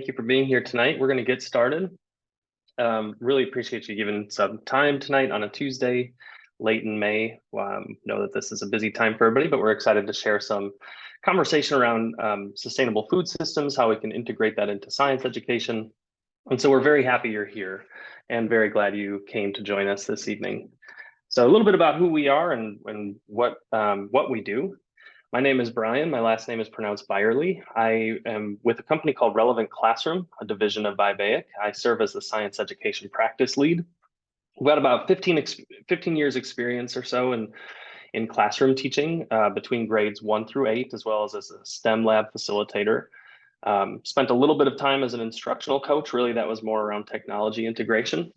Thank you for being here tonight. We're going to get started. Really appreciate you giving some time tonight on a Tuesday, late in May. Know that this is a busy time for everybody, but we're excited to share some conversation around sustainable food systems, how we can integrate that into science education. And so we're very happy you're here and very glad you came to join us this evening. So a little bit about who we are and what we do. My name is Brian. My last name is pronounced Byerly. I am with a company called Relevant Classroom, a division of Vivaic. I serve as the science education practice lead. We've got about 15 years experience or so in classroom teaching between grades 1 through 8, as well as a STEM lab facilitator. Spent a little bit of time as an instructional coach. Really, that was more around technology integration.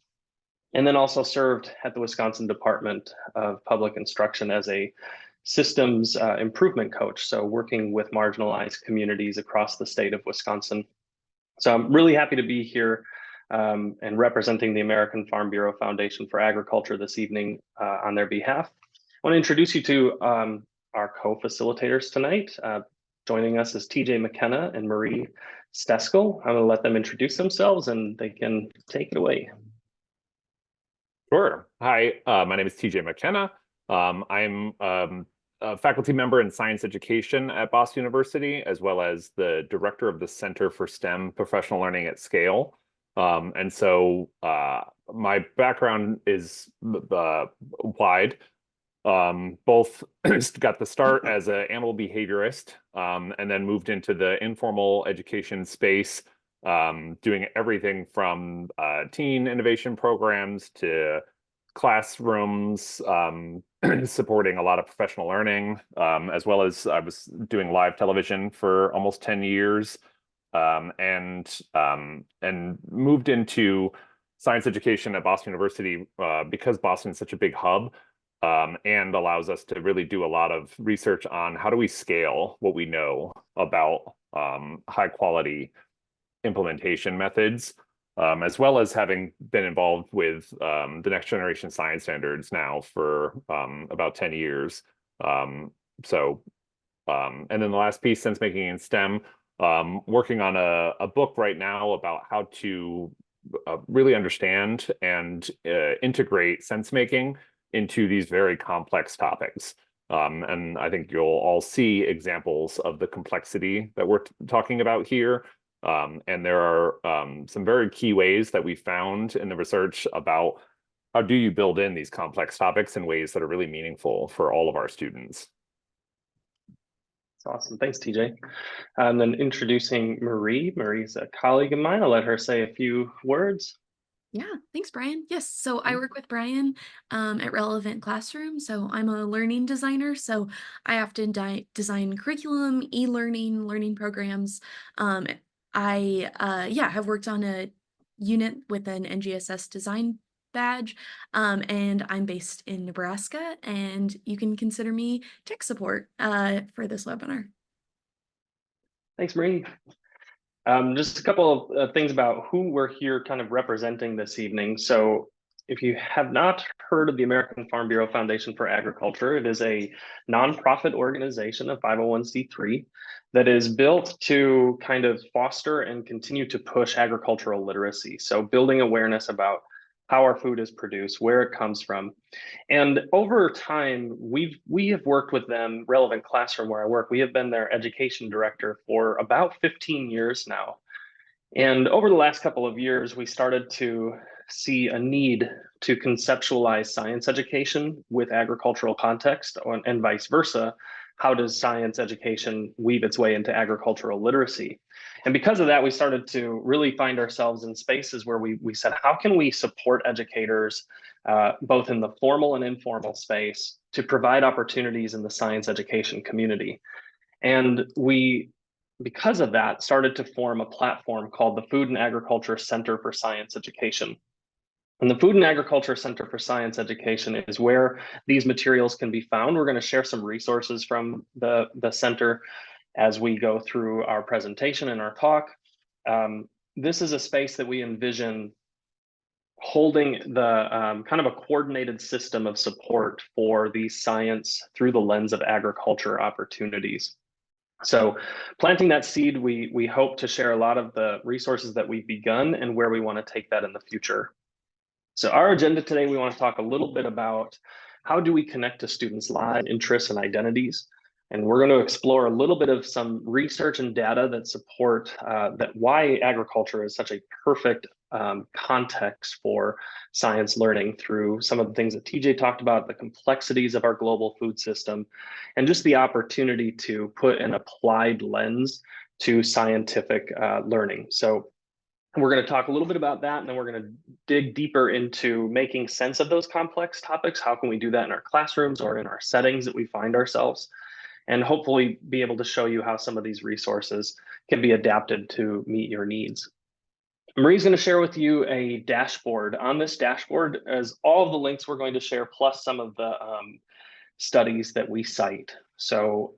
And then also served at the Wisconsin Department of Public Instruction as a systems improvement coach, so working with marginalized communities across the state of Wisconsin. So I'm really happy to be here and representing the American Farm Bureau Foundation for Agriculture this evening on their behalf. I want to introduce you to our co-facilitators tonight. Joining us is TJ McKenna and Marie Steskel. I'm going to let them introduce themselves and they can take it away. Sure. Hi, my name is TJ McKenna. I'm a faculty member in science education at Boston University, as well as the director of the Center for STEM Professional Learning at Scale. And so my background is wide. Both got the start as an animal behaviorist and then moved into the informal education space, doing everything from teen innovation programs to classrooms, supporting a lot of professional learning, as well as I was doing live television for almost 10 years, and moved into science education at Boston University because Boston is such a big hub and allows us to really do a lot of research on how do we scale what we know about high quality implementation methods, as well as having been involved with the next generation science standards now for about 10 years. And then the last piece, sense making in STEM, working on a book right now about how to really understand and integrate sense making into these very complex topics. And I think you'll all see examples of the complexity that we're talking about here. And there are some very key ways that we found in the research about how do you build in these complex topics in ways that are really meaningful for all of our students. That's awesome. Thanks, TJ. And then introducing Marie. Marie's a colleague of mine. I'll let her say a few words. Yeah, thanks, Brian. Yes, so I work with Brian at Relevant Classroom. So I'm a learning designer. So I often design curriculum, e-learning, learning programs. I have worked on a unit with an NGSS design badge, and I'm based in Nebraska, and you can consider me tech support for this webinar. Thanks, Marie. Just a couple of things about who we're here kind of representing this evening. So if you have not heard of the American Farm Bureau Foundation for Agriculture, it is a nonprofit organization, a 501c3, that is built to kind of foster and continue to push agricultural literacy. So building awareness about how our food is produced, where it comes from. And over time, we have worked with them, Relevant Classroom where I work, we have been their education director for about 15 years now. And over the last couple of years, we started to see a need to conceptualize science education with agricultural context and vice versa. How does science education weave its way into agricultural literacy? And because of that, we started to really find ourselves in spaces where we said, how can we support educators, both in the formal and informal space, to provide opportunities in the science education community? And we, because of that, started to form a platform called the Food and Agriculture Center for Science Education. And the Food and Agriculture Center for Science Education is where these materials can be found. We're going to share some resources from the center as we go through our presentation and our talk. This is a space that we envision holding the kind of a coordinated system of support for the science through the lens of agriculture opportunities. So planting that seed, we hope to share a lot of the resources that we've begun and where we want to take that in the future. So our agenda today, we want to talk a little bit about how do we connect to students' lives, interests, and identities. And we're going to explore a little bit of some research and data that support that why agriculture is such a perfect context for science learning through some of the things that TJ talked about, the complexities of our global food system, and just the opportunity to put an applied lens to scientific learning. So we're going to talk a little bit about that, and then we're going to dig deeper into making sense of those complex topics. How can we do that in our classrooms or in our settings that we find ourselves? And hopefully be able to show you how some of these resources can be adapted to meet your needs. Marie's going to share with you a dashboard. On this dashboard is all of the links we're going to share, plus some of the studies that we cite. So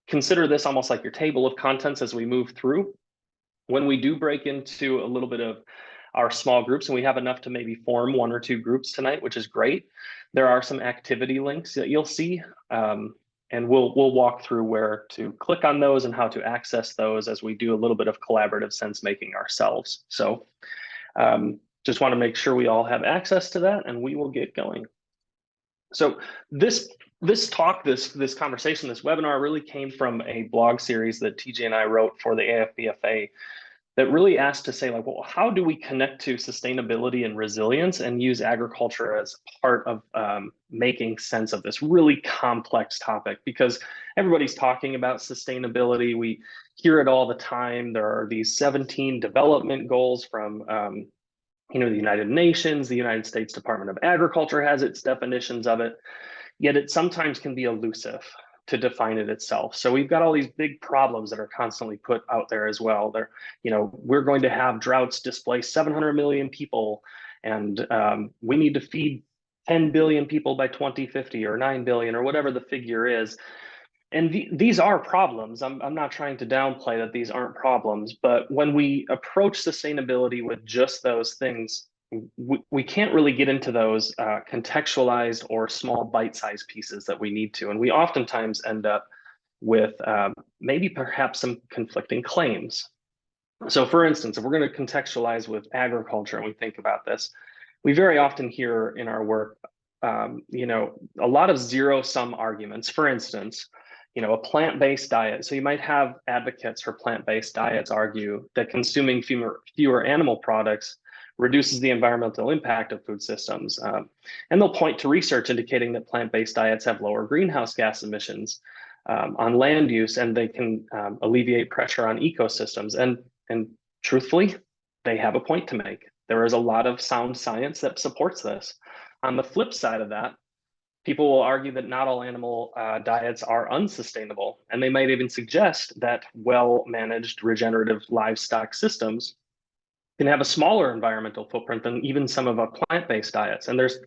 consider this almost like your table of contents as we move through. When we do break into a little bit of our small groups, and we have enough to maybe form 1 or 2 groups tonight, which is great, there are some activity links that you'll see. And we'll walk through where to click on those and how to access those as we do a little bit of collaborative sense making ourselves. So just want to make sure we all have access to that, and we will get going. So this conversation, this webinar really came from a blog series that TJ and I wrote for the AFBFA that really asked to say, like, well, how do we connect to sustainability and resilience and use agriculture as part of making sense of this really complex topic? Because everybody's talking about sustainability. We hear it all the time. There are these 17 development goals from the United Nations. The United States Department of Agriculture has its definitions of it, yet it sometimes can be elusive to define it itself. So we've got all these big problems that are constantly put out there as well. We're going to have droughts displace 700 million people, and we need to feed 10 billion people by 2050 or 9 billion or whatever the figure is. And these are problems. I'm not trying to downplay that these aren't problems, but when we approach sustainability with just those things, we can't really get into those contextualized or small bite-sized pieces that we need to. And we oftentimes end up with maybe perhaps some conflicting claims. So for instance, if we're going to contextualize with agriculture and we think about this, we very often hear in our work, a lot of zero-sum arguments. For instance, a plant-based diet. So you might have advocates for plant-based diets argue that consuming fewer animal products reduces the environmental impact of food systems. And they'll point to research indicating that plant-based diets have lower greenhouse gas emissions on land use, and they can alleviate pressure on ecosystems. And truthfully, they have a point to make. There is a lot of sound science that supports this. On the flip side of that, people will argue that not all animal diets are unsustainable, and they might even suggest that well-managed regenerative livestock systems can have a smaller environmental footprint than even some of our plant-based diets. And there's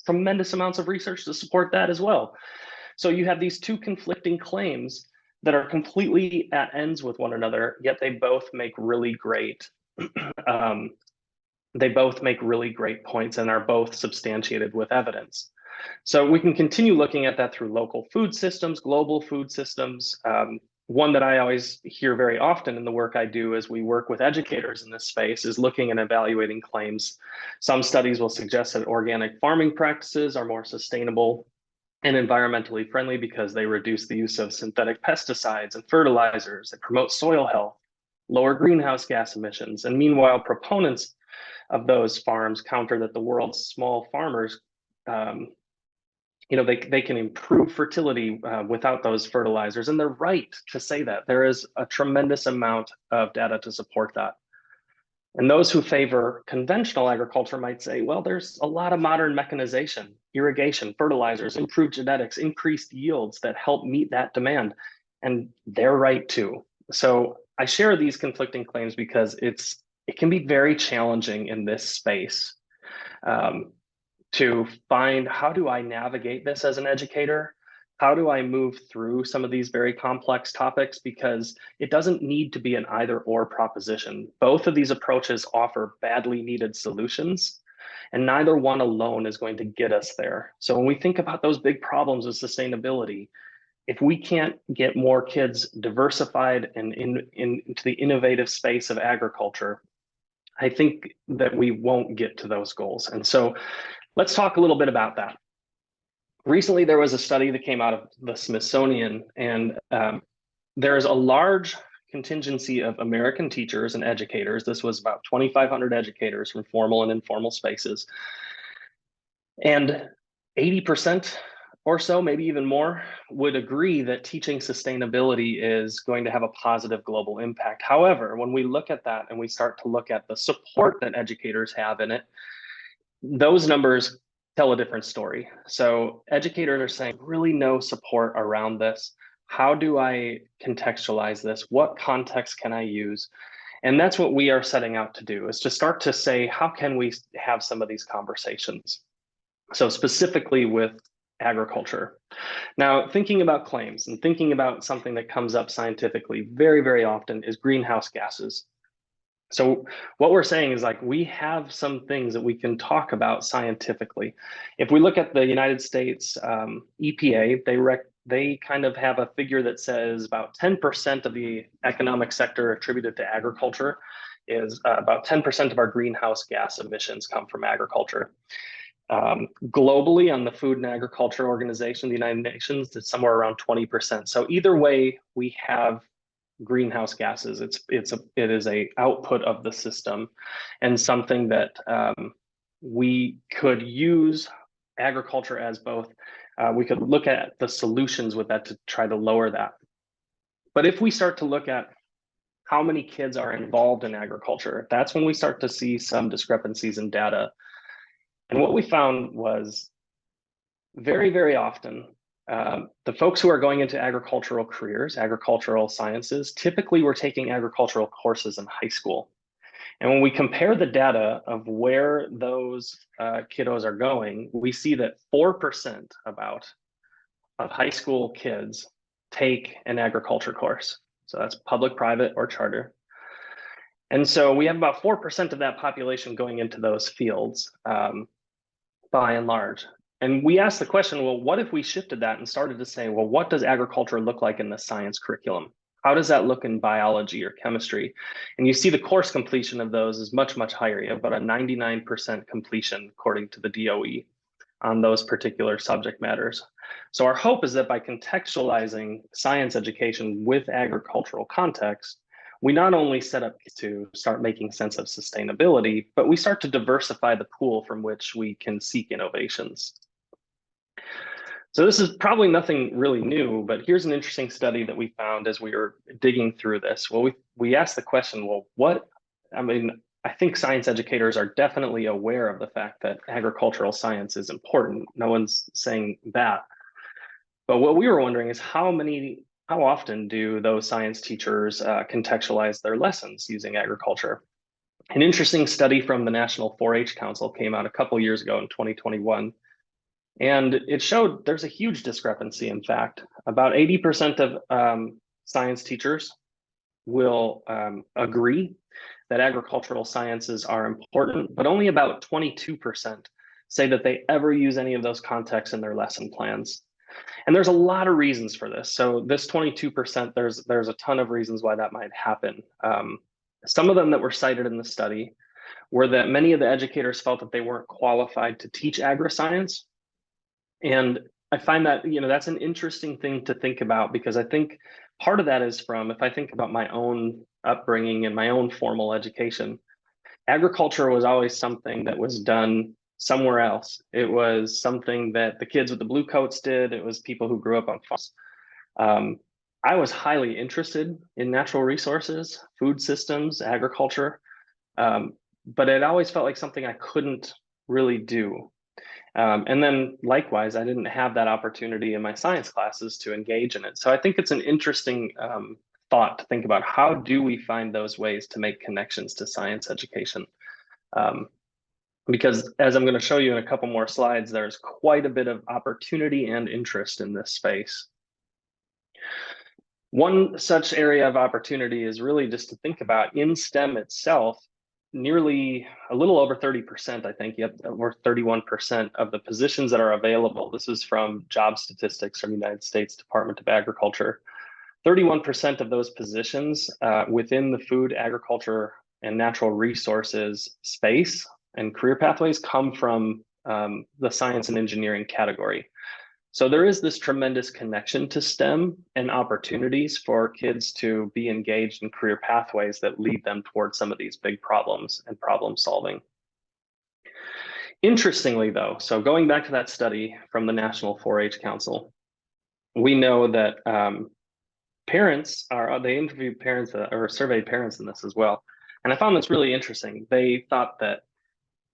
tremendous amounts of research to support that as well. So you have these two conflicting claims that are completely at ends with one another, yet they both make really great points and are both substantiated with evidence. So we can continue looking at that through local food systems, global food systems. One that I always hear very often in the work I do as we work with educators in this space is looking and evaluating claims. Some studies will suggest that organic farming practices are more sustainable and environmentally friendly because they reduce the use of synthetic pesticides and fertilizers that promote soil health, lower greenhouse gas emissions. And meanwhile, proponents of those farms counter that the world's small farmers they can improve fertility without those fertilizers. And they're right to say that. There is a tremendous amount of data to support that. And those who favor conventional agriculture might say, well, there's a lot of modern mechanization, irrigation, fertilizers, improved genetics, increased yields that help meet that demand. And they're right too. So I share these conflicting claims because it can be very challenging in this space to find, how do I navigate this as an educator? How do I move through some of these very complex topics? Because it doesn't need to be an either or proposition. Both of these approaches offer badly needed solutions, and neither one alone is going to get us there. So when we think about those big problems of sustainability, if we can't get more kids diversified and into the innovative space of agriculture, I think that we won't get to those goals. And so let's talk a little bit about that. Recently, there was a study that came out of the Smithsonian, and there is a large contingency of American teachers and educators. This was about 2,500 educators from formal and informal spaces. And 80% or so, maybe even more, would agree that teaching sustainability is going to have a positive global impact. However, when we look at that and we start to look at the support that educators have in it, those numbers tell a different story. So educators are saying really no support around this. How do I contextualize this? What context can I use? And that's what we are setting out to do, is to start to say, how can we have some of these conversations? So specifically with agriculture. Now, thinking about claims and thinking about something that comes up scientifically very, very often is greenhouse gases. So what we're saying is, like, we have some things that we can talk about scientifically. If we look at the United States EPA, they kind of have a figure that says about 10% of the economic sector attributed to agriculture is about 10% of our greenhouse gas emissions come from agriculture. Globally, on the Food and Agriculture Organization, the United Nations, it's somewhere around 20%. So either way, we have greenhouse gases. It is a output of the system, and something that we could use agriculture as both. We could look at the solutions with that to try to lower that. But if we start to look at how many kids are involved in agriculture, that's when we start to see some discrepancies in data. And what we found was very, very often, the folks who are going into agricultural careers, agricultural sciences, typically were taking agricultural courses in high school. And when we compare the data of where those kiddos are going, we see that 4% of high school kids take an agriculture course. So that's public, private, or charter. And so we have about 4% of that population going into those fields, by and large. And we asked the question, well, what if we shifted that and started to say, well, what does agriculture look like in the science curriculum? How does that look in biology or chemistry? And you see the course completion of those is much, much higher. You have about a 99% completion, according to the DOE, on those particular subject matters. So our hope is that by contextualizing science education with agricultural context, we not only set up to start making sense of sustainability, but we start to diversify the pool from which we can seek innovations. So this is probably nothing really new, but here's an interesting study that we found as we were digging through this. Well, we asked the question, well, I think science educators are definitely aware of the fact that agricultural science is important. No one's saying that. But what we were wondering is how often do those science teachers contextualize their lessons using agriculture? An interesting study from the National 4-H Council came out a couple years ago in 2021. And it showed there's a huge discrepancy. In fact, about 80% of science teachers will agree that agricultural sciences are important, but only about 22% say that they ever use any of those contexts in their lesson plans. And there's a lot of reasons for this. So this 22%, there's a ton of reasons why that might happen. Some of them that were cited in the study were that many of the educators felt that they weren't qualified to teach agri-science. And I find that, that's an interesting thing to think about, because I think part of that is from, if I think about my own upbringing and my own formal education, agriculture was always something that was done somewhere else. It was something that the kids with the blue coats did. It was people who grew up on farms. I was highly interested in natural resources, food systems, agriculture, but it always felt like something I couldn't really do. And then likewise, I didn't have that opportunity in my science classes to engage in it. So I think it's an interesting thought to think about, how do we find those ways to make connections to science education? Because as I'm going to show you in a couple more slides, there's quite a bit of opportunity and interest in this space. One such area of opportunity is really just to think about in STEM itself, nearly a little over 30%, I think, yep, or 31% of the positions that are available. This is from job statistics from the United States Department of Agriculture. 31% of those positions within the food, agriculture, and natural resources space and career pathways come from the science and engineering category. So there is this tremendous connection to STEM and opportunities for kids to be engaged in career pathways that lead them towards some of these big problems and problem solving. Interestingly, though, so going back to that study from the National 4-H Council, we know that parents they interviewed parents or surveyed parents in this as well. And I found this really interesting. They thought that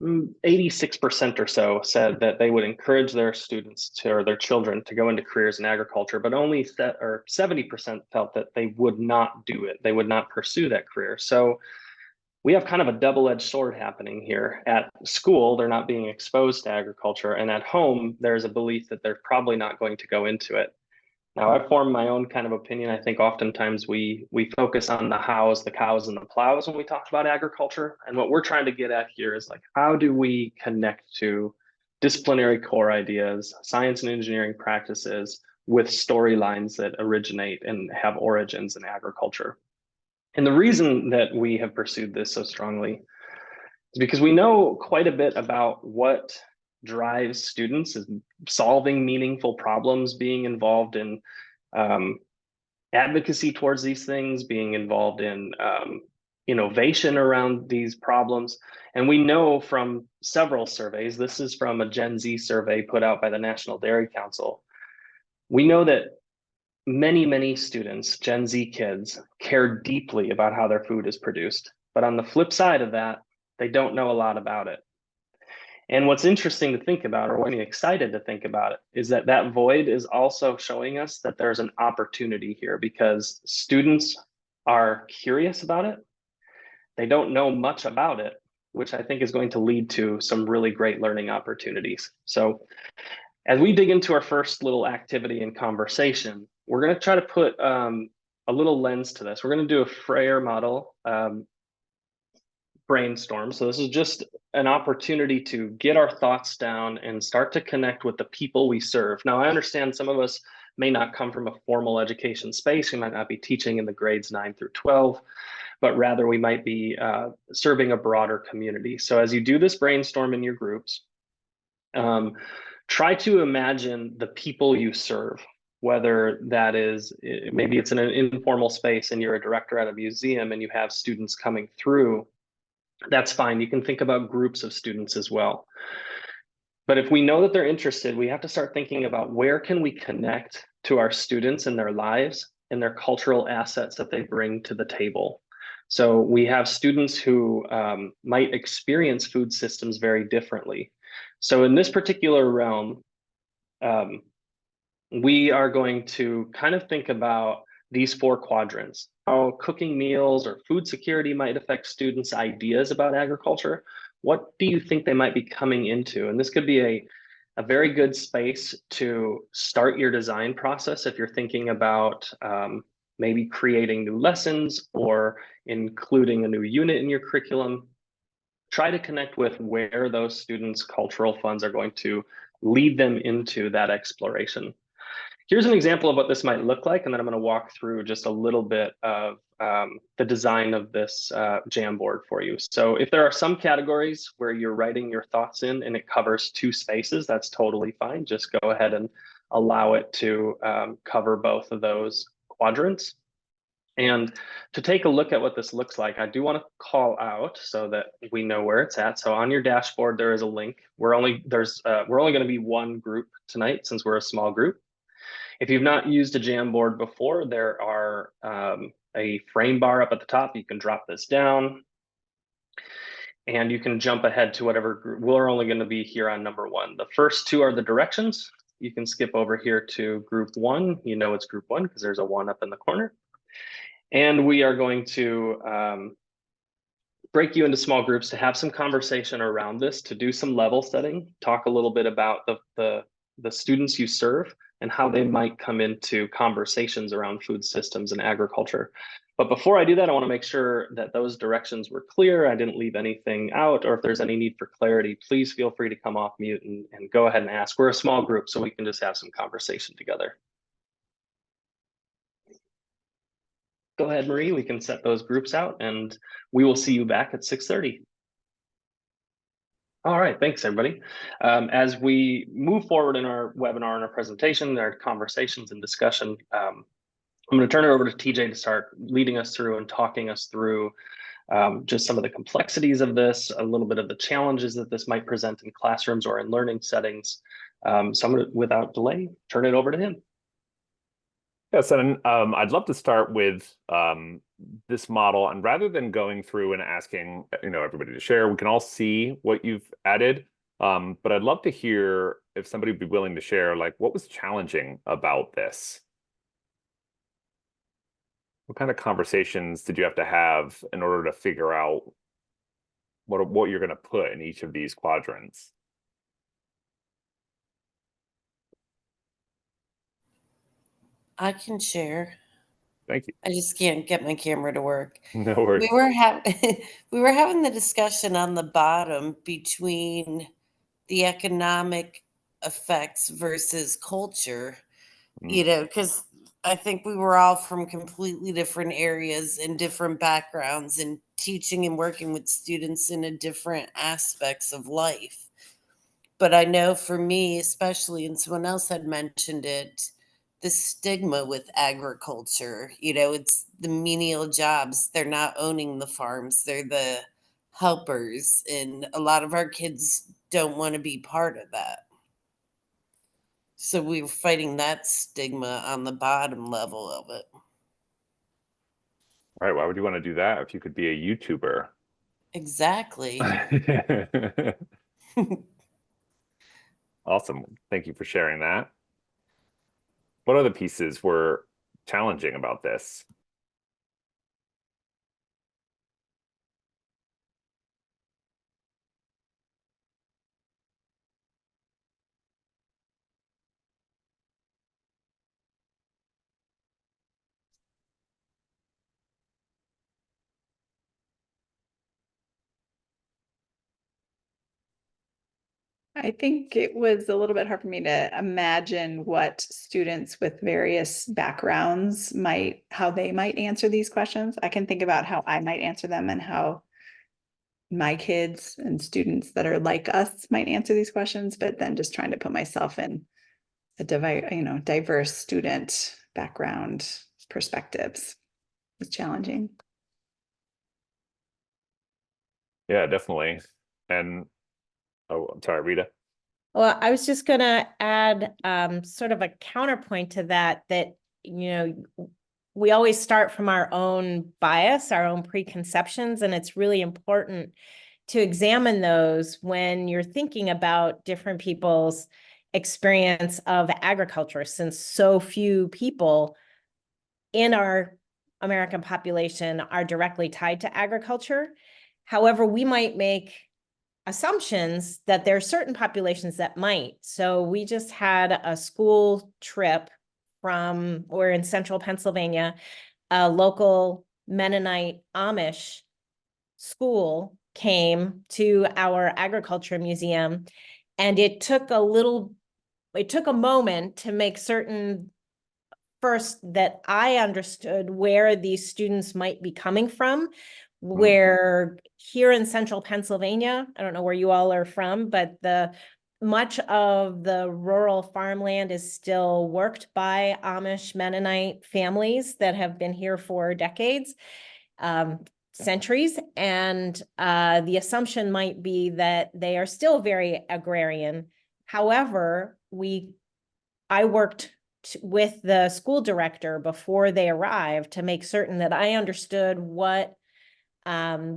86% or so said that they would encourage their students or their children to go into careers in agriculture, but only 70% felt that they would not do it. They would not pursue that career. So we have kind of a double-edged sword happening here. At school, they're not being exposed to agriculture, and at home, there's a belief that they're probably not going to go into it. Now, I've formed my own kind of opinion. I think oftentimes we focus on the hows, the cows, and the plows when we talk about agriculture. And what we're trying to get at here is like, how do we connect to disciplinary core ideas, science and engineering practices with storylines that originate and have origins in agriculture? And the reason that we have pursued this so strongly is because we know quite a bit about what drives students is solving meaningful problems, being involved in advocacy towards these things, being involved in innovation around these problems. And we know from several surveys, this is from a Gen Z survey put out by the National Dairy Council, we know that many students, Gen Z kids, care deeply about how their food is produced. But on the flip side of that, they don't know a lot about it. And what's interesting to think about, or what I'm excited to think about it, is that that void is also showing us that there's an opportunity here because students are curious about it. They don't know much about it, which I think is going to lead to some really great learning opportunities. So as we dig into our first little activity and conversation, we're going to try to put a little lens to this. We're going to do a Freire model brainstorm. So this is just an opportunity to get our thoughts down and start to connect with the people we serve. Now, I understand some of us may not come from a formal education space. We might not be teaching in the grades 9 through 12, but rather we might be serving a broader community. So as you do this brainstorm in your groups, try to imagine the people you serve, whether that is, maybe it's in an informal space and you're a director at a museum and you have students coming through. That's fine. You can think about groups of students as well. But if we know that they're interested, we have to start thinking about where can we connect to our students and their lives and their cultural assets that they bring to the table. So we have students who might experience food systems very differently. So in this particular realm, we are going to kind of think about these 4 quadrants, how cooking meals or food security might affect students' ideas about agriculture. What do you think they might be coming into? And this could be a very good space to start your design process if you're thinking about maybe creating new lessons or including a new unit in your curriculum. Try to connect with where those students' cultural funds are going to lead them into that exploration. Here's an example of what this might look like, and then I'm going to walk through just a little bit of the design of this Jamboard for you. So if there are some categories where you're writing your thoughts in and it covers 2 spaces, that's totally fine. Just go ahead and allow it to cover both of those quadrants. And to take a look at what this looks like, I do want to call out so that we know where it's at. So on your dashboard, there is a link. We're only going to be 1 group tonight since we're a small group. If you've not used a Jamboard before, there are a frame bar up at the top. You can drop this down and you can jump ahead to whatever group. We're only going to be here on number 1. The first 2 are the directions. You can skip over here to group 1. You know it's group 1 because there's a 1 up in the corner. And we are going to break you into small groups to have some conversation around this, to do some level setting, talk a little bit about the students you serve and how they might come into conversations around food systems and agriculture. But before I do that, I want to make sure that those directions were clear. I didn't leave anything out, or if there's any need for clarity, please feel free to come off mute and go ahead and ask. We're a small group, so we can just have some conversation together. Go ahead, Marie, we can set those groups out and we will see you back at 6:30. All right, thanks everybody. As we move forward in our webinar and our presentation, our conversations and discussion, I'm going to turn it over to TJ to start leading us through and talking us through just some of the complexities of this, a little bit of the challenges that this might present in classrooms or in learning settings. So I'm going to, without delay, turn it over to him. Yes, and I'd love to start with this model, and rather than going through and asking everybody to share, we can all see what you've added. But I'd love to hear if somebody would be willing to share, like, what was challenging about this? What kind of conversations did you have to have in order to figure out what you're going to put in each of these quadrants? I can share. Thank you. I just can't get my camera to work. No worries. We were having the discussion on the bottom between the economic effects versus culture, because I think we were all from completely different areas and different backgrounds and teaching and working with students in a different aspects of life. But I know for me, especially, and someone else had mentioned it, the stigma with agriculture, it's the menial jobs. They're not owning the farms, they're the helpers. And a lot of our kids don't want to be part of that. So we were fighting that stigma on the bottom level of it. Right. Why would you want to do that if you could be a YouTuber? Exactly. Awesome. Thank you for sharing that. What other pieces were challenging about this? I think it was a little bit hard for me to imagine what students with various backgrounds how they might answer these questions. I can think about how I might answer them and how my kids and students that are like us might answer these questions, but then just trying to put myself in a diverse student background perspectives is challenging. Yeah, definitely. And oh, I'm sorry, Rita. Well, I was just going to add sort of a counterpoint to that, we always start from our own bias, our own preconceptions, and it's really important to examine those when you're thinking about different people's experience of agriculture, since so few people in our American population are directly tied to agriculture. However, we might make assumptions that there are certain populations that might. So we just had a school trip we're in central Pennsylvania, a local Mennonite Amish school came to our agriculture museum, and it took a moment to make certain first that I understood where these students might be coming from, where here in central Pennsylvania, I don't know where you all are from, but much of the rural farmland is still worked by Amish Mennonite families that have been here for decades, centuries. And the assumption might be that they are still very agrarian. However, I worked with the school director before they arrived to make certain that I understood what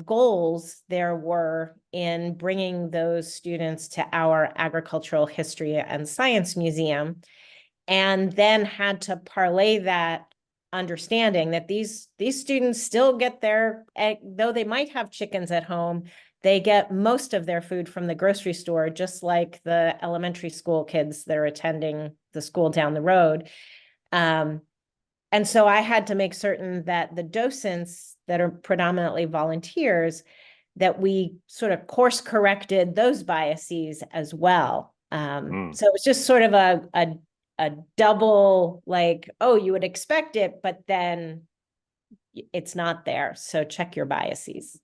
goals there were in bringing those students to our Agricultural History and Science Museum, and then had to parlay that understanding that these students still get their egg, though they might have chickens at home, they get most of their food from the grocery store, just like the elementary school kids that are attending the school down the road. And so I had to make certain that the docents that are predominantly volunteers, that we sort of course corrected those biases as well. So it was just sort of a double, like, oh, you would expect it, but then it's not there. So check your biases.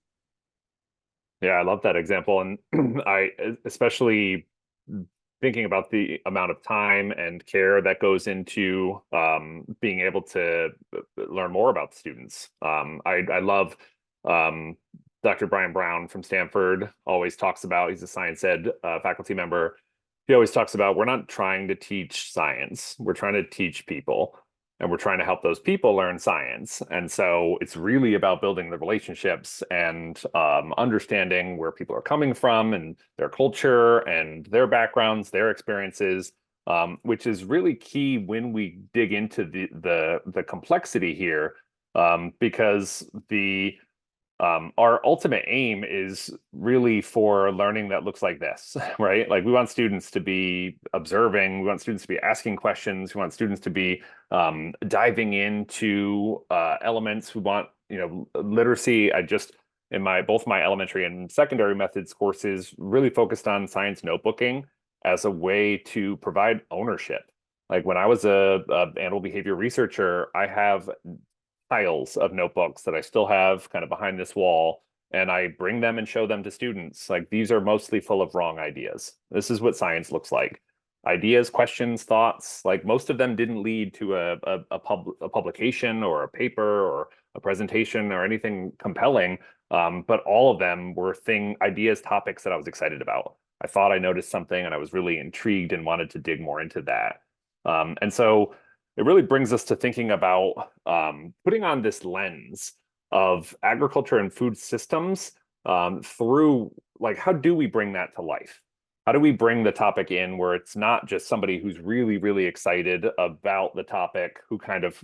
Yeah, I love that example. And I especially thinking about the amount of time and care that goes into being able to learn more about students. I love Dr. Brian Brown from Stanford always talks about, he's a science ed faculty member. He always talks about, we're not trying to teach science, we're trying to teach people. And we're trying to help those people learn science. And so it's really about building the relationships and understanding where people are coming from and their culture and their backgrounds, their experiences, which is really key when we dig into the complexity here, because our ultimate aim is really for learning that looks like this, right? Like we want students to be observing, we want students to be asking questions, we want students to be diving into elements. We want, literacy. I just, in both my elementary and secondary methods courses, really focused on science notebooking as a way to provide ownership. Like when I was a animal behavior researcher, I have piles of notebooks that I still have kind of behind this wall, and I bring them and show them to students. Like these are mostly full of wrong ideas. This is what science looks like. Ideas, questions, thoughts, like most of them didn't lead to a publication or a paper or a presentation or anything compelling, but all of them were ideas, topics that I was excited about. I thought I noticed something and I was really intrigued and wanted to dig more into that. And so it really brings us to thinking about putting on this lens of agriculture and food systems through, like, how do we bring that to life? How do we bring the topic in where it's not just somebody who's really, really excited about the topic, who kind of,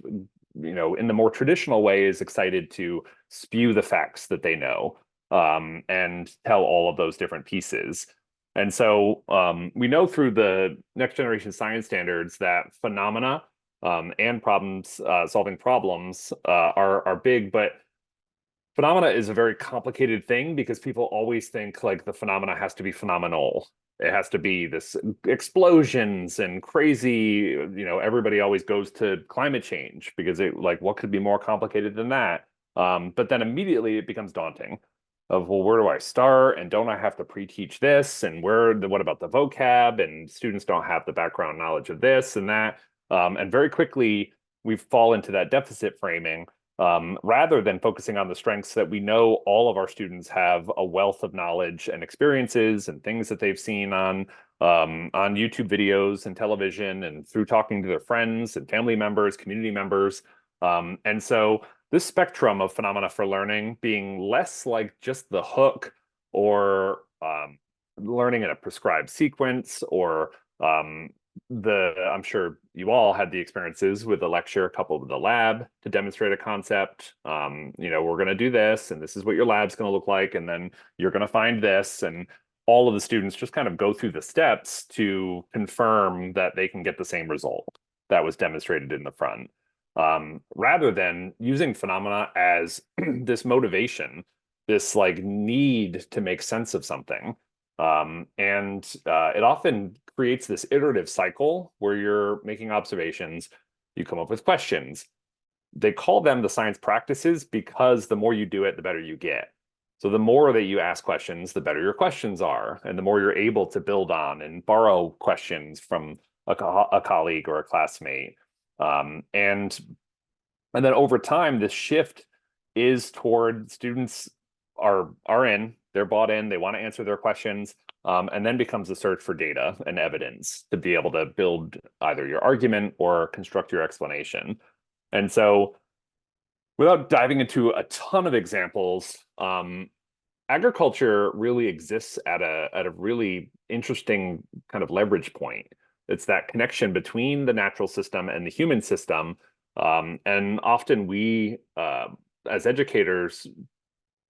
in the more traditional way is excited to spew the facts that they know and tell all of those different pieces. And so we know through the next generation science standards that phenomena and solving problems are big, but phenomena is a very complicated thing because people always think like the phenomena has to be phenomenal. It has to be this explosions and crazy, everybody always goes to climate change because what could be more complicated than that? But then immediately it becomes daunting of, well, where do I start? And don't I have to pre-teach this? And what about the vocab? And students don't have the background knowledge of this and that. And very quickly we fall into that deficit framing rather than focusing on the strengths that we know all of our students have a wealth of knowledge and experiences and things that they've seen on YouTube videos and television and through talking to their friends and family members, community members. And so this spectrum of phenomena for learning being less like just the hook or learning in a prescribed sequence or I'm sure you all had the experiences with the lecture coupled with the lab to demonstrate a concept. We're going to do this and this is what your lab's going to look like. And then you're going to find this. And all of the students just kind of go through the steps to confirm that they can get the same result that was demonstrated in the front. Rather than using phenomena as this motivation, this like need to make sense of something. It often creates this iterative cycle where you're making observations, you come up with questions. They call them the science practices because the more you do it, the better you get. So the more that you ask questions, the better your questions are, and the more you're able to build on and borrow questions from a colleague or a classmate. And then over time, this shift is toward students are in, they're bought in, they want to answer their questions, and then becomes a search for data and evidence to be able to build either your argument or construct your explanation. And so without diving into a ton of examples, agriculture really exists at a really interesting kind of leverage point. It's that connection between the natural system and the human system. And often we, as educators,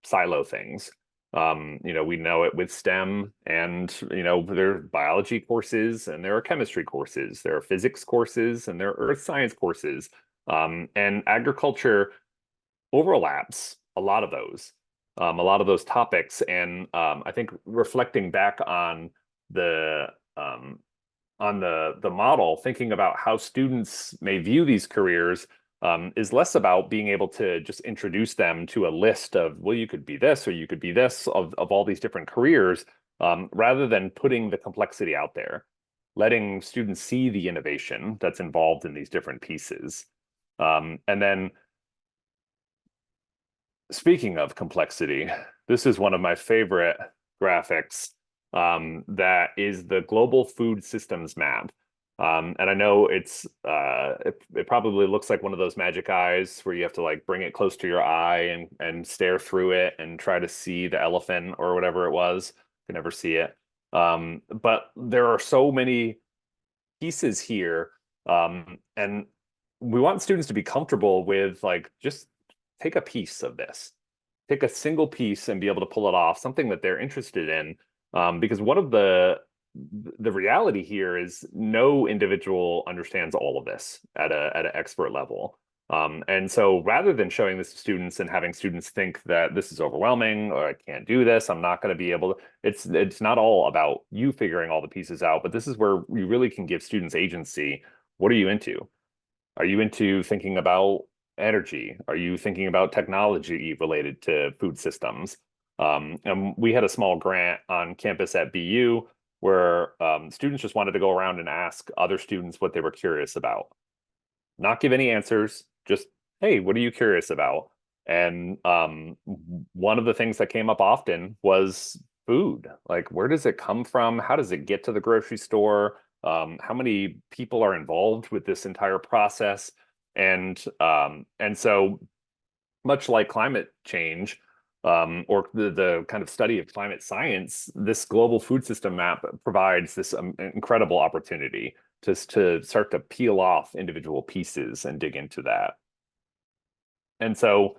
silo things. We know it with STEM and, there are biology courses and there are chemistry courses, there are physics courses and there are earth science courses. And agriculture overlaps a lot of those topics. And I think reflecting back um, on the model, thinking about how students may view these careers is less about being able to just introduce them to a list of, well, you could be this or you could be this of all these different careers, rather than putting the complexity out there, letting students see the innovation that's involved in these different pieces. And then speaking of complexity, this is one of my favorite graphics, that is the global food systems map. And I know it probably looks like one of those magic eyes where you have to like bring it close to your eye and stare through it and try to see the elephant or whatever it was. You can never see it. But there are so many pieces here, and we want students to be comfortable with like just take a piece of this, take a single piece and be able to pull it off, something that they're interested in. Because one of the reality here is no individual understands all of this at an expert level. And so rather than showing this to students and having students think that this is overwhelming or I can't do this, I'm not going to be able to, it's not all about you figuring all the pieces out, but this is where you really can give students agency. What are you into? Are you into thinking about energy? Are you thinking about technology related to food systems? And we had a small grant on campus at BU where students just wanted to go around and ask other students what they were curious about. Not give any answers, just, hey, what are you curious about? And one of the things that came up often was food. Like, where does it come from? How does it get to the grocery store? How many people are involved with this entire process? And so much like climate change, or the kind of study of climate science, this global food system map provides this incredible opportunity to start to peel off individual pieces and dig into that. And so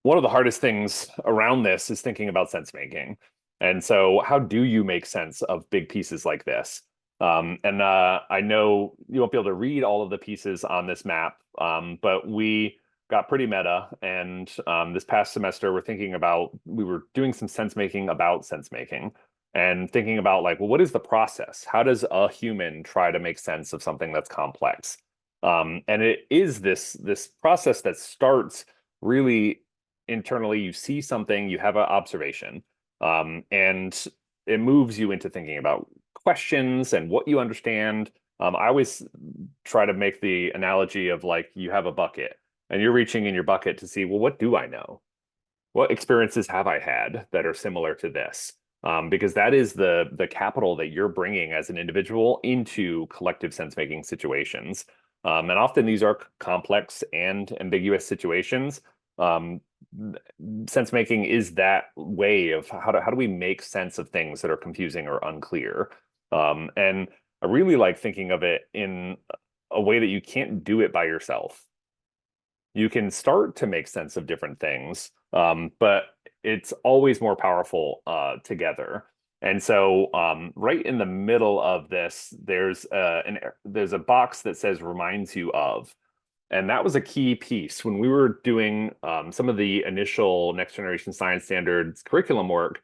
one of the hardest things around this is thinking about sense making. And so how do you make sense of big pieces like this? And I know you won't be able to read all of the pieces on this map, but we got pretty meta. And this past semester, we were doing some sense making about sense making and thinking about like, well, what is the process? How does a human try to make sense of something that's complex? And it is this process that starts really internally. You see something, you have an observation, and it moves you into thinking about questions and what you understand. I always try to make the analogy of like you have a bucket and you're reaching in your bucket to see, well, what do I know? What experiences have I had that are similar to this? Because that is the capital that you're bringing as an individual into collective sense-making situations. And often these are complex and ambiguous situations. Sense-making is that way of how do we make sense of things that are confusing or unclear. And I really like thinking of it in a way that you can't do it by yourself. You can start to make sense of different things, but it's always more powerful together. And so right in the middle of this, there's a box that says reminds you of. And that was a key piece when we were doing some of the initial next generation science standards curriculum work.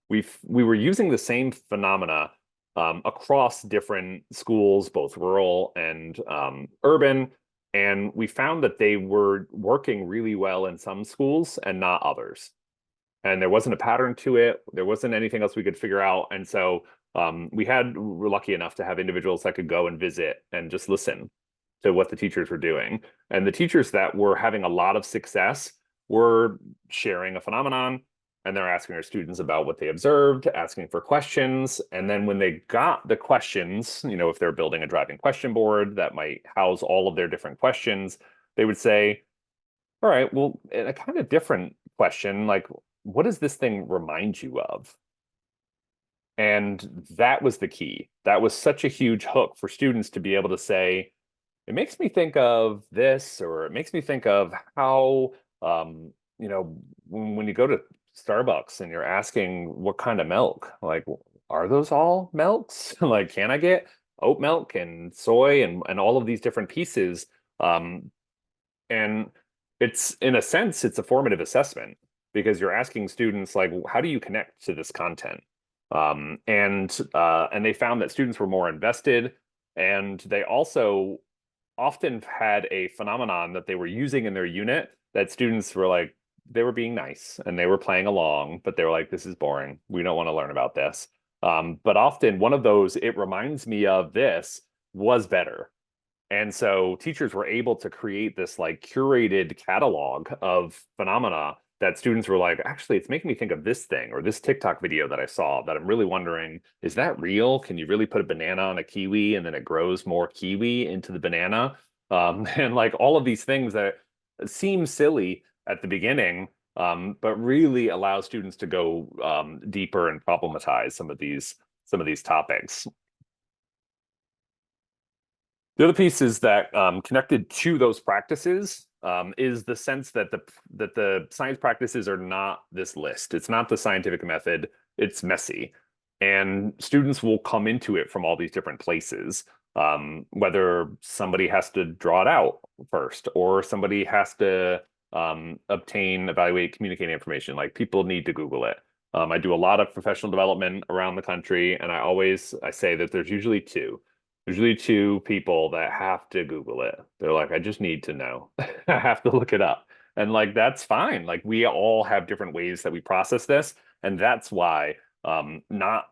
We were using the same phenomena across different schools, both rural and urban. And we found that they were working really well in some schools and not others. And there wasn't a pattern to it. There wasn't anything else we could figure out. And so we're lucky enough to have individuals that could go and visit and just listen to what the teachers were doing. And the teachers that were having a lot of success were sharing a phenomenon, and they're asking their students about what they observed, asking for questions. And then when they got the questions, if they're building a driving question board that might house all of their different questions, they would say, all right, well, in a kind of different question, like, what does this thing remind you of? And that was the key. That was such a huge hook for students to be able to say, it makes me think of this, or it makes me think of how, when you go to Starbucks and you're asking what kind of milk, like, are those all milks? Like, can I get oat milk and soy and all of these different pieces? And it's, in a sense, it's a formative assessment because you're asking students like, how do you connect to this content? And they found that students were more invested, and they also often had a phenomenon that they were using in their unit that students were like, they were being nice and they were playing along, but they were like, this is boring. We don't want to learn about this. But often one of those, it reminds me of this, was better. And so teachers were able to create this like curated catalog of phenomena that students were like, actually, it's making me think of this thing or this TikTok video that I saw that I'm really wondering, is that real? Can you really put a banana on a kiwi and then it grows more kiwi into the banana? And like all of these things that seem silly at the beginning, but really allow students to go deeper and problematize some of these topics. The other piece is that connected to those practices is the sense that the science practices are not this list. It's not the scientific method. It's messy, and students will come into it from all these different places. Whether somebody has to draw it out first, or somebody has to obtain, evaluate, communicate information. Like people need to Google it. I do a lot of professional development around the country, and I say that there's usually two people that have to Google it. They're like, I just need to know. I have to look it up. And like, that's fine. Like we all have different ways that we process this. And that's why not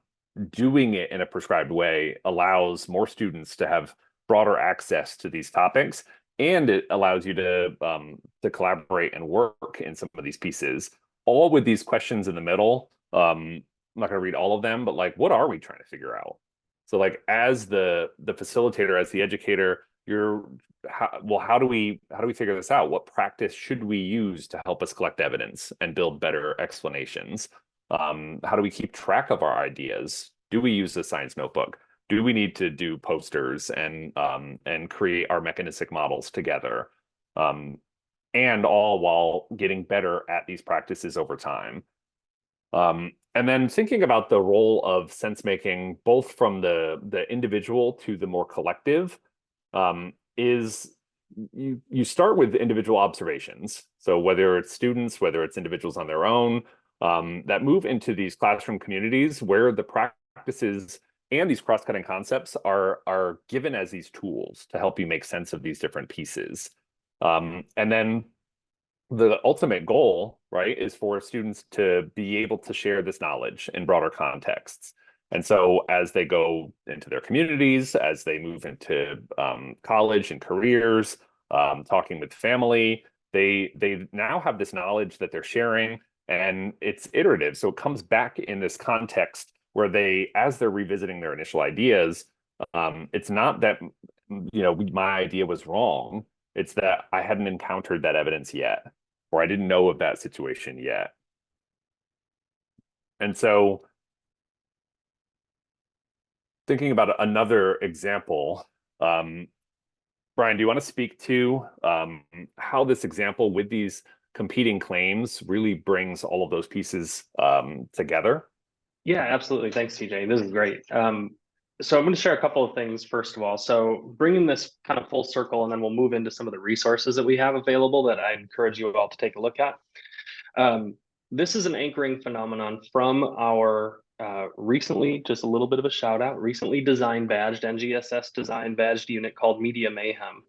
doing it in a prescribed way allows more students to have broader access to these topics. And it allows you to collaborate and work in some of these pieces, all with these questions in the middle. I'm not going to read all of them, but like, what are we trying to figure out? So like as the facilitator, as the educator, how do we figure this out? What practice should we use to help us collect evidence and build better explanations? How do we keep track of our ideas? Do we use the science notebook? Do we need to do posters and create our mechanistic models together? And all while getting better at these practices over time. And then thinking about the role of sense making, both from the individual to the more collective, is you start with individual observations. So whether it's students, whether it's individuals on their own, that move into these classroom communities where the practices and these cross-cutting concepts are given as these tools to help you make sense of these different pieces. And then the ultimate goal, right, is for students to be able to share this knowledge in broader contexts. And so as they go into their communities, as they move into college and careers, talking with family, they now have this knowledge that they're sharing, and it's iterative. So it comes back in this context where as they're revisiting their initial ideas, it's not that, my idea was wrong. It's that I hadn't encountered that evidence yet, or I didn't know of that situation yet. And so thinking about another example, Brian, do you want to speak to how this example with these competing claims really brings all of those pieces together? Yeah, absolutely. Thanks, TJ. This is great. So I'm going to share a couple of things first of all. So bringing this kind of full circle, and then we'll move into some of the resources that we have available that I encourage you all to take a look at. This is an anchoring phenomenon from our recently, just a little bit of a shout out, recently design badged, NGSS design badged unit called Media Mayhem.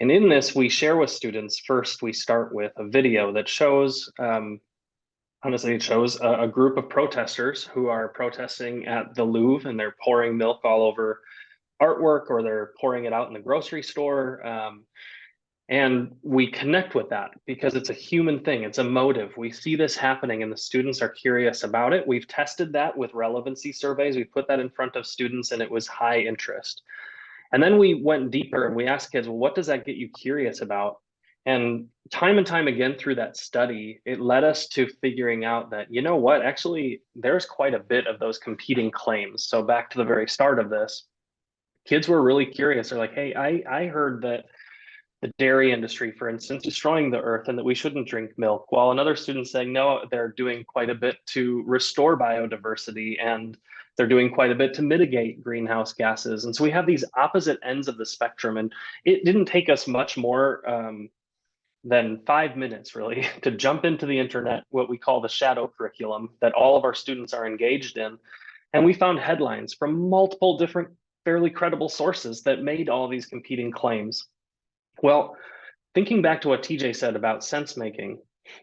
And in this, we share with students, first, we start with a video that shows, honestly, it shows a group of protesters who are protesting at the Louvre, and they're pouring milk all over artwork, or they're pouring it out in the grocery store. And we connect with that because it's a human thing. It's a motive. We see this happening and the students are curious about it. We've tested that with relevancy surveys. We put that in front of students and it was high interest. And then we went deeper and we asked kids, well, what does that get you curious about? And time again through that study, it led us to figuring out that, you know what, actually, there's quite a bit of those competing claims. So back to the very start of this, kids were really curious. They're like, hey, I heard that the dairy industry, for instance, destroying the earth and that we shouldn't drink milk, while another student saying, no, they're doing quite a bit to restore biodiversity and they're doing quite a bit to mitigate greenhouse gases. And so we have these opposite ends of the spectrum. And it didn't take us much more than 5 minutes really to jump into the internet, what we call the shadow curriculum that all of our students are engaged in. And we found headlines from multiple different fairly credible sources that made all these competing claims. Well, thinking back to what TJ said about sense making,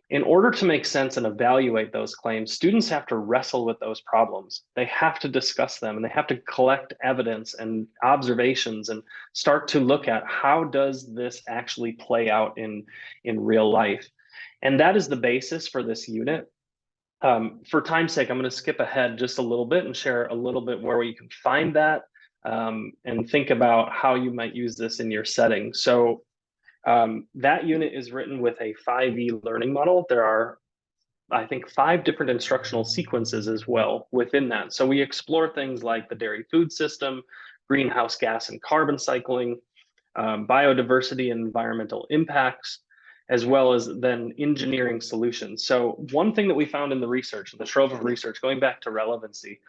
in order to make sense and evaluate those claims, students have to wrestle with those problems. They have to discuss them and they have to collect evidence and observations and start to look at how does this actually play out in real life. And that is the basis for this unit. For time's sake, I'm going to skip ahead just a little bit and share a little bit where you can find that and think about how you might use this in your setting. So that unit is written with a 5E learning model. There are, I think, 5 different instructional sequences as well within that. So we explore things like the dairy food system, greenhouse gas and carbon cycling, biodiversity and environmental impacts, as well as then engineering solutions. So one thing that we found in the research, the trove of research, going back to relevancy,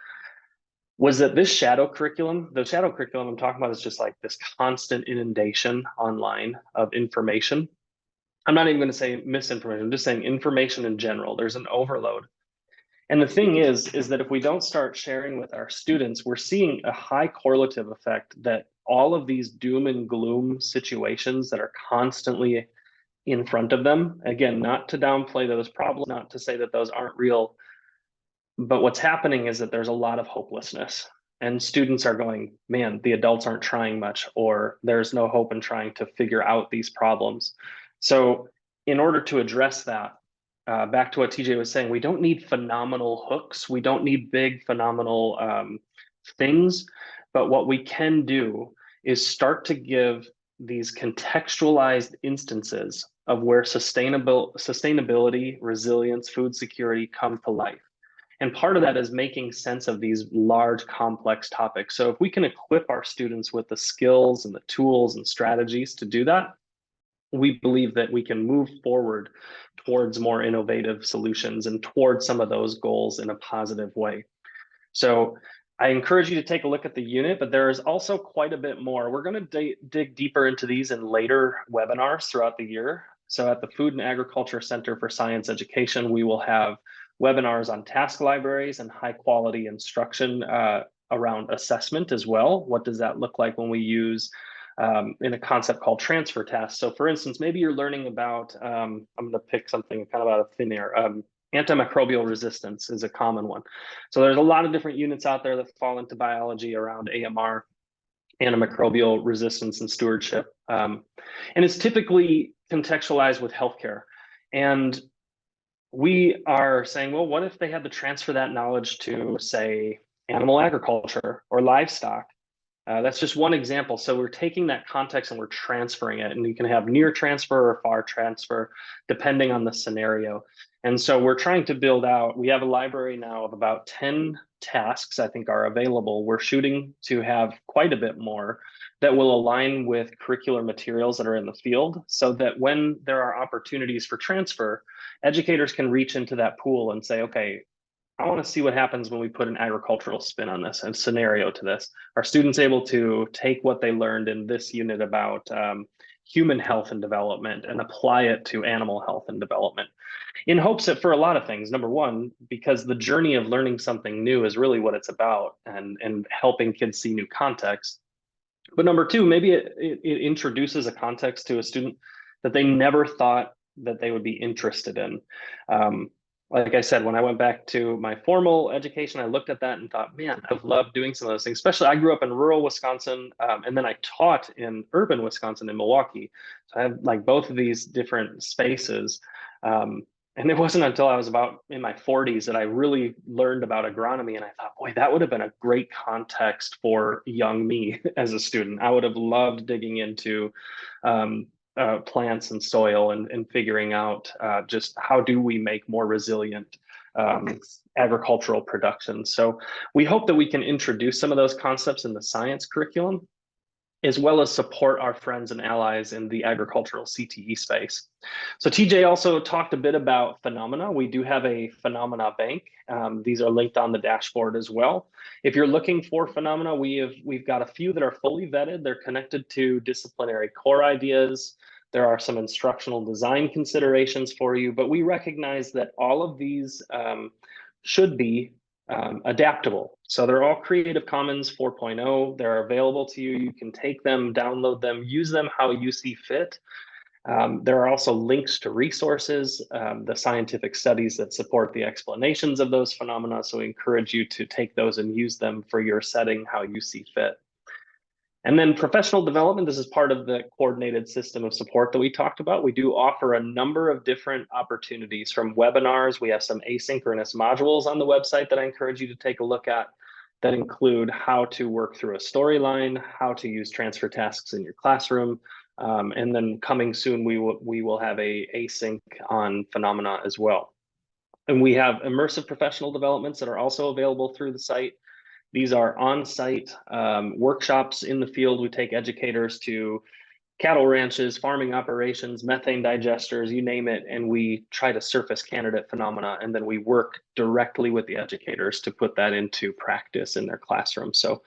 was that this shadow curriculum, the shadow curriculum I'm talking about is just like this constant inundation online of information. I'm not even going to say misinformation, I'm just saying information in general. There's an overload. And the thing is that if we don't start sharing with our students, we're seeing a high correlative effect that all of these doom and gloom situations that are constantly in front of them, again, not to downplay those problems, not to say that those aren't real, but what's happening is that there's a lot of hopelessness and students are going, man, the adults aren't trying much, or there's no hope in trying to figure out these problems. So in order to address that, back to what TJ was saying, we don't need phenomenal hooks. We don't need big phenomenal things, but what we can do is start to give these contextualized instances of where sustainability, resilience, food security come to life. And part of that is making sense of these large, complex topics. So if we can equip our students with the skills and the tools and strategies to do that, we believe that we can move forward towards more innovative solutions and towards some of those goals in a positive way. So I encourage you to take a look at the unit, but there is also quite a bit more. We're going to dig deeper into these in later webinars throughout the year. So at the Food and Agriculture Center for Science Education, we will have webinars on task libraries and high quality instruction around assessment as well. What does that look like when we use in a concept called transfer tasks? So for instance, maybe you're learning about, I'm going to pick something kind of out of thin air. Antimicrobial resistance is a common one. So there's a lot of different units out there that fall into biology around AMR, antimicrobial resistance and stewardship. And it's typically contextualized with healthcare. And we are saying, well, what if they had to transfer that knowledge to, say, animal agriculture or livestock? That's just one example. So we're taking that context and we're transferring it, and you can have near transfer or far transfer depending on the scenario. And so we're trying to build out, we have a library now of about 10 tasks I think are available. We're shooting to have quite a bit more that will align with curricular materials that are in the field, so that when there are opportunities for transfer, educators can reach into that pool and say, okay, I want to see what happens when we put an agricultural spin on this, a scenario to this. Are students able to take what they learned in this unit about human health and development and apply it to animal health and development? In hopes that for a lot of things, number one, because the journey of learning something new is really what it's about, and helping kids see new context. But number two, maybe it introduces a context to a student that they never thought that they would be interested in. Like I said, when I went back to my formal education, I looked at that and thought, man, I've loved doing some of those things. Especially, I grew up in rural Wisconsin, and then I taught in urban Wisconsin in Milwaukee. So I have like both of these different spaces. And it wasn't until I was about in my 40s that I really learned about agronomy. And I thought, boy, that would have been a great context for young me as a student. I would have loved digging into plants and soil and figuring out just how do we make more resilient agricultural production. So we hope that we can introduce some of those concepts in the science curriculum. as well as support our friends and allies in the agricultural CTE space. So TJ also talked a bit about phenomena. We do have a phenomena bank. These are linked on the dashboard as well. If you're looking for phenomena, we've got a few that are fully vetted. They're connected to disciplinary core ideas. There are some instructional design considerations for you, but we recognize that all of these should be adaptable. So they're all Creative Commons 4.0. They're available to you. You can take them, download them, use them how you see fit. There are also links to resources, the scientific studies that support the explanations of those phenomena. So we encourage you to take those and use them for your setting how you see fit. And then professional development, this is part of the coordinated system of support that we talked about. We do offer a number of different opportunities from webinars. We have some asynchronous modules on the website that I encourage you to take a look at that include how to work through a storyline, how to use transfer tasks in your classroom. And then coming soon, we will have a async on phenomena as well. And we have immersive professional developments that are also available through the site. These are on-site workshops in the field. We take educators to cattle ranches, farming operations, methane digesters, you name it, and we try to surface candidate phenomena, and then we work directly with the educators to put that into practice in their classroom. So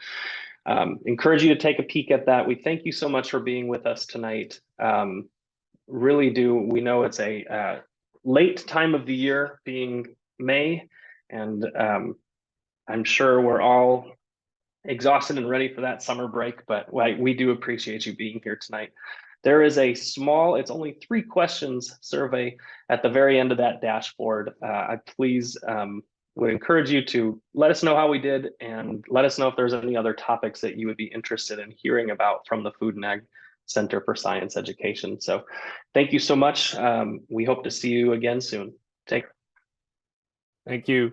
encourage you to take a peek at that. We thank you so much for being with us tonight. Really do. We know it's a late time of the year, being May, and I'm sure we're all exhausted and ready for that summer break, but we do appreciate you being here tonight. There is a small, it's only 3 questions survey at the very end of that dashboard. I please would encourage you to let us know how we did and let us know if there's any other topics that you would be interested in hearing about from the Food and Ag Center for Science Education. So thank you so much. We hope to see you again soon. Take care. Thank you.